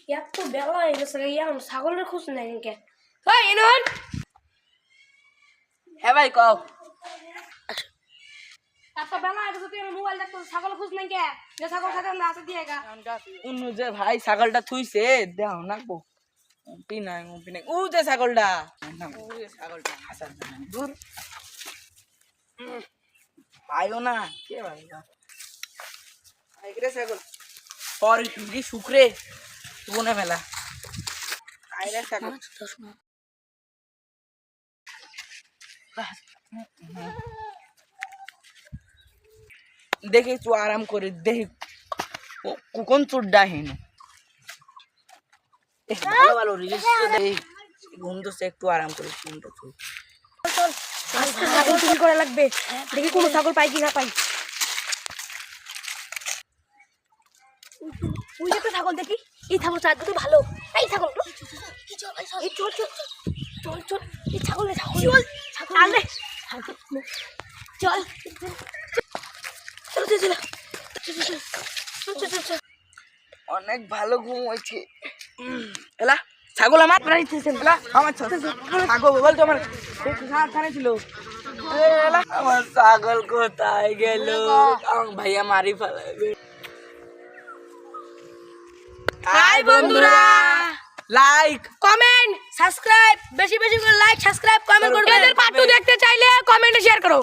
এত বেলা হয়ে গেছে এখন ছাগলের খোঁজ নাই কে ওই এনন হ্যাঁ ভাই কও এত বেলা হয়ে গেছে তুই মোবাইল দেখতে ছাগল খোঁজ নাই কে যে ছাগল খাতে আমরা আছে দিয়ে গা উনু যে ভাই ছাগলটা থুইছে দেও না গো পিনাই ও যে ছাগলটা ও যে ছাগলটা হাসান দূর আইও না কে ভাই আইগরে ছাগল পর কি শুক্রে বনে ফেলা আইরে ছাগল দেখে একটু আরাম করে দেখি কোন চোরটা হেন ভালো ভালো রিলিজ দেখি ঘুম তো একটু আরাম করে ঘুমটা চল চল আজকে ছাগল চুরি করা লাগবে দেখি কোনো ছাগল পাই কি না পাই ওই একটা ছাগল দেখি এই ছাগল চার দুটো ভালো এই ছাগল এই চল চল চল চল এই ছাগল চল ছাগল আলে চল চল চল চল অনেক ভালো ঘুম হয়েছে এলা ছাগল আমার এলা আমার ছাগল বল তো আমার খানে ছিল এলা আমার ছাগল কোথায় গেল আমার ভাইয়া মারি ফেলাবে হাই বন্ধুরা লাইক কমেন্ট সাবস্ক্রাইব বেশি বেশি করে লাইক সাবস্ক্রাইব কমেন্ট করবেন এদের পার্ট 2 দেখতে চাইলে কমেন্টে শেয়ার করো।